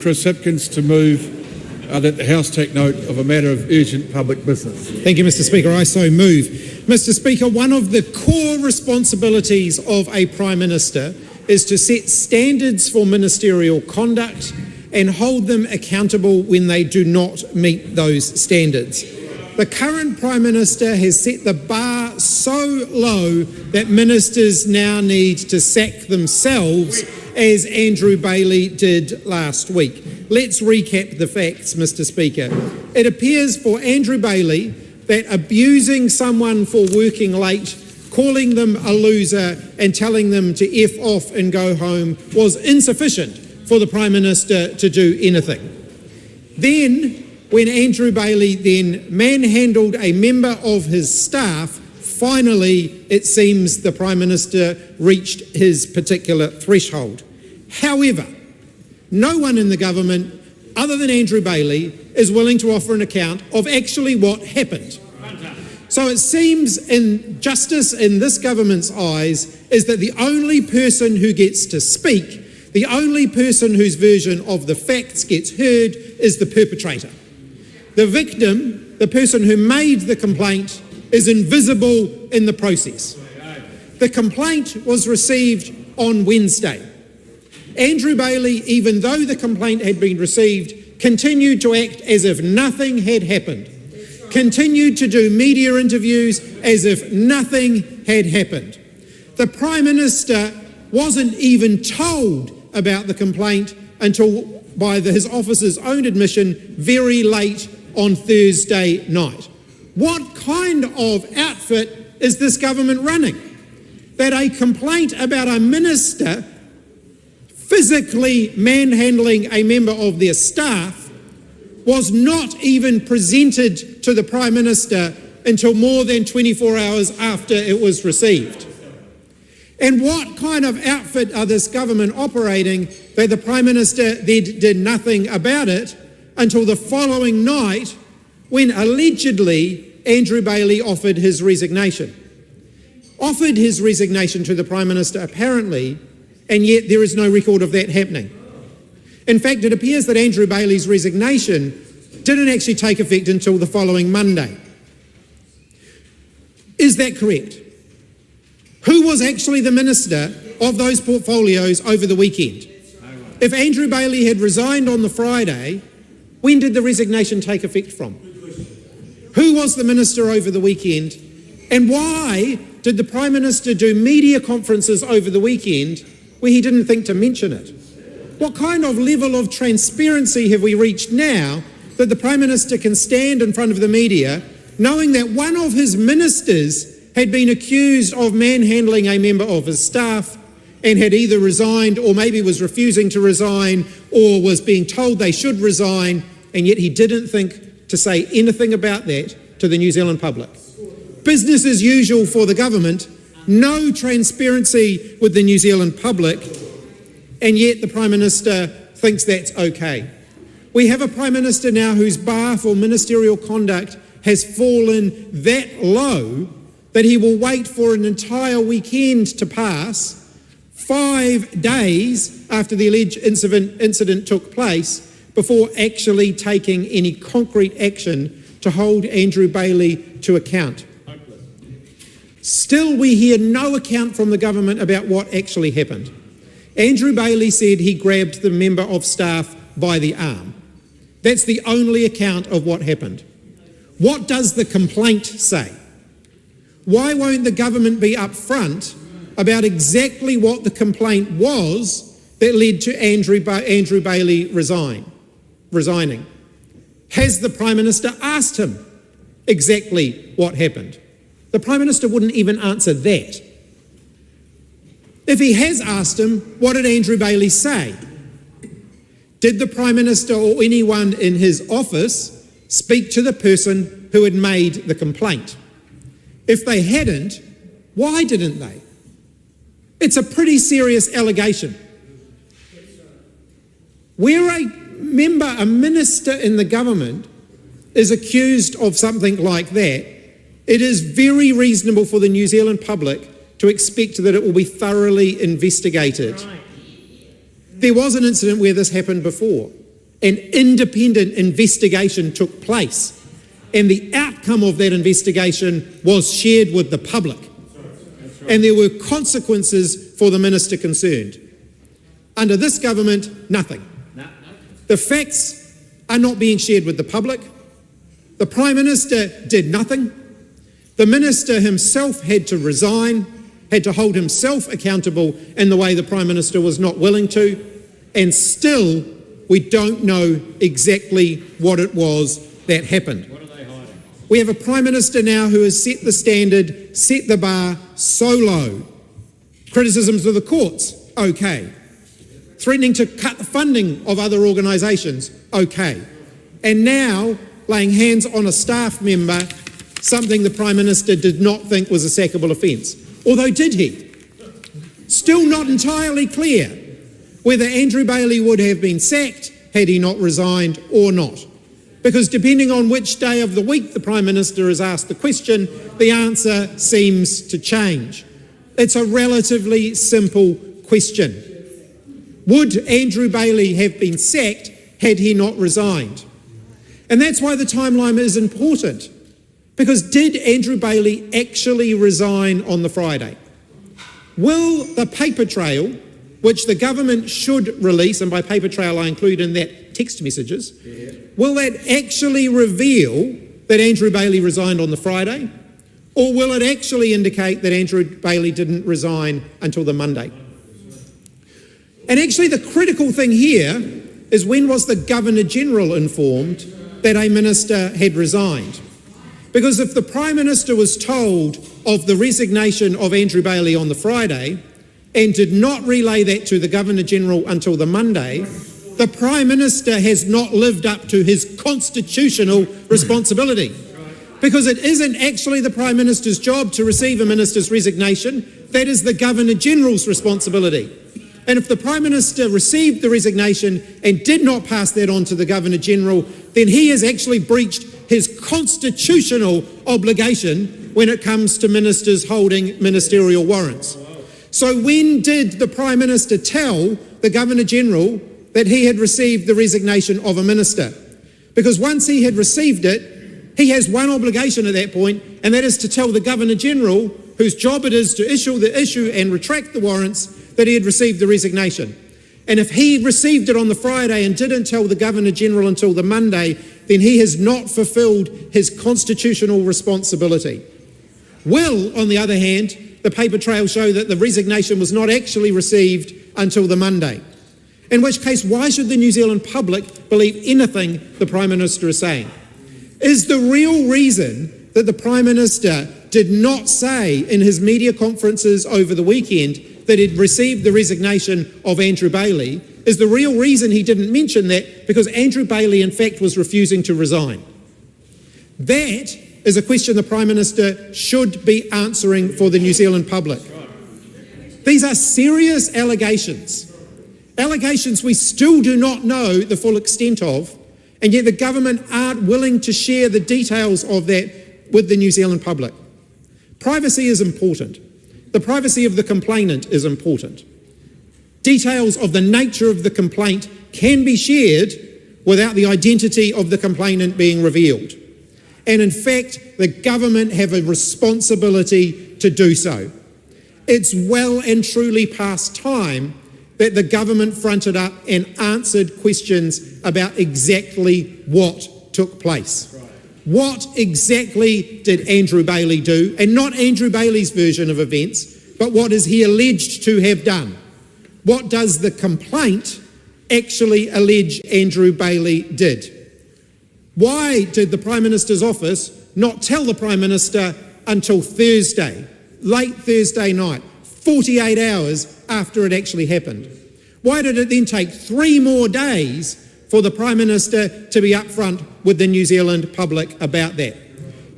Chris Hipkins to move that the House take note of a matter of urgent public business. Thank you, Mr Speaker. I so move. Mr Speaker, one of the core responsibilities of a Prime Minister is to set standards for ministerial conduct and hold them accountable when they do not meet those standards. The current Prime Minister has set the bar so low that ministers now need to sack themselves, as Andrew Bailey did last week. Let's recap the facts, Mr Speaker. It appears for Andrew Bailey that abusing someone for working late, calling them a loser and telling them to F off and go home was insufficient for the Prime Minister to do anything. Then, when Andrew Bailey then manhandled a member of his staff, finally it seems the Prime Minister reached his particular threshold. However, no one in the government, other than Andrew Bailey, is willing to offer an account of actually what happened. So it seems justice in this government's eyes is that the only person who gets to speak, the only person whose version of the facts gets heard, is the perpetrator. The victim, the person who made the complaint, is invisible in the process. The complaint was received on Wednesday. Andrew Bailey, even though the complaint had been received, continued to act as if nothing had happened, continued to do media interviews as if nothing had happened. The Prime Minister wasn't even told about the complaint until, by his office's own admission, very late on Thursday night. What kind of outfit is this government running? That a complaint about a minister physically manhandling a member of their staff was not even presented to the Prime Minister until more than 24 hours after it was received. And what kind of outfit are this government operating that the Prime Minister then did nothing about it until the following night when allegedly Andrew Bailey offered his resignation? Offered his resignation to the Prime Minister apparently, and yet there is no record of that happening. In fact, it appears that Andrew Bailey's resignation didn't actually take effect until the following Monday. Is that correct? Who was actually the minister of those portfolios over the weekend? If Andrew Bailey had resigned on the Friday, when did the resignation take effect from? Who was the minister over the weekend? And why did the Prime Minister do media conferences over the weekend where he didn't think to mention it? What kind of level of transparency have we reached now that the Prime Minister can stand in front of the media knowing that one of his ministers had been accused of manhandling a member of his staff and had either resigned or maybe was refusing to resign or was being told they should resign, and yet he didn't think to say anything about that to the New Zealand public? Business as usual for the government, no transparency with the New Zealand public, and yet the Prime Minister thinks that's okay. We have a Prime Minister now whose bar for ministerial conduct has fallen that low that he will wait for an entire weekend to pass, 5 days after the alleged incident took place, before actually taking any concrete action to hold Andrew Bailey to account. Still, we hear no account from the government about what actually happened. Andrew Bailey said he grabbed the member of staff by the arm. That's the only account of what happened. What does the complaint say? Why won't the government be upfront about exactly what the complaint was that led to Andrew Bailey resigning? Has the Prime Minister asked him exactly what happened? The Prime Minister wouldn't even answer that. If he has asked him, what did Andrew Bailey say? Did the Prime Minister or anyone in his office speak to the person who had made the complaint? If they hadn't, why didn't they? It's a pretty serious allegation. Where a minister in the government is accused of something like that, it is very reasonable for the New Zealand public to expect that it will be thoroughly investigated. There was an incident where this happened before. An independent investigation took place, and the outcome of that investigation was shared with the public. And there were consequences for the minister concerned. Under this government, nothing. The facts are not being shared with the public. The Prime Minister did nothing. The minister himself had to resign, had to hold himself accountable in the way the Prime Minister was not willing to, and still we don't know exactly what it was that happened. What are they hiding? We have a Prime Minister now who has set the standard, set the bar so low. Criticisms of the courts, okay. Threatening to cut the funding of other organisations, okay. And now laying hands on a staff member, something the Prime Minister did not think was a sackable offence. Although did he? Still not entirely clear whether Andrew Bailey would have been sacked had he not resigned or not. Because depending on which day of the week the Prime Minister is asked the question, the answer seems to change. It's a relatively simple question. Would Andrew Bailey have been sacked had he not resigned? And that's why the timeline is important. Because did Andrew Bailey actually resign on the Friday? Will the paper trail, which the government should release, and by paper trail I include in that text messages, will that actually reveal that Andrew Bailey resigned on the Friday? Or will it actually indicate that Andrew Bailey didn't resign until the Monday? And actually the critical thing here is, when was the Governor-General informed that a minister had resigned? Because if the Prime Minister was told of the resignation of Andrew Bailey on the Friday and did not relay that to the Governor-General until the Monday, the Prime Minister has not lived up to his constitutional responsibility. Because it isn't actually the Prime Minister's job to receive a minister's resignation, that is the Governor-General's responsibility. And if the Prime Minister received the resignation and did not pass that on to the Governor-General, then he has actually breached his constitutional obligation when it comes to ministers holding ministerial warrants. So when did the Prime Minister tell the Governor-General that he had received the resignation of a minister? Because once he had received it, he has one obligation at that point, and that is to tell the Governor-General, whose job it is to issue and retract the warrants, that he had received the resignation. And if he received it on the Friday and didn't tell the Governor-General until the Monday, then he has not fulfilled his constitutional responsibility. Will, on the other hand, the paper trail show that the resignation was not actually received until the Monday? In which case, why should the New Zealand public believe anything the Prime Minister is saying? Is the real reason that the Prime Minister did not say in his media conferences over the weekend that he'd received the resignation of Andrew Bailey, is the real reason he didn't mention that because Andrew Bailey in fact was refusing to resign? That is a question the Prime Minister should be answering for the New Zealand public. These are serious allegations. Allegations we still do not know the full extent of, and yet the government aren't willing to share the details of that with the New Zealand public. Privacy is important. The privacy of the complainant is important. Details of the nature of the complaint can be shared without the identity of the complainant being revealed. And in fact, the government have a responsibility to do so. It's well and truly past time that the government fronted up and answered questions about exactly what took place. What exactly did Andrew Bailey do? And not Andrew Bailey's version of events, but what is he alleged to have done? What does the complaint actually allege Andrew Bailey did? Why did the Prime Minister's office not tell the Prime Minister until Thursday, late Thursday night, 48 hours after it actually happened? Why did it then take 3 more days for the Prime Minister to be upfront with the New Zealand public about that?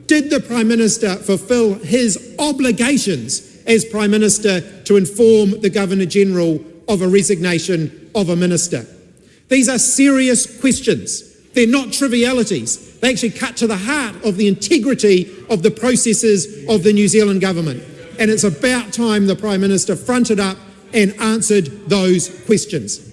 Did the Prime Minister fulfil his obligations as Prime Minister to inform the Governor-General of a resignation of a minister? These are serious questions. They're not trivialities. They actually cut to the heart of the integrity of the processes of the New Zealand government. And it's about time the Prime Minister fronted up and answered those questions.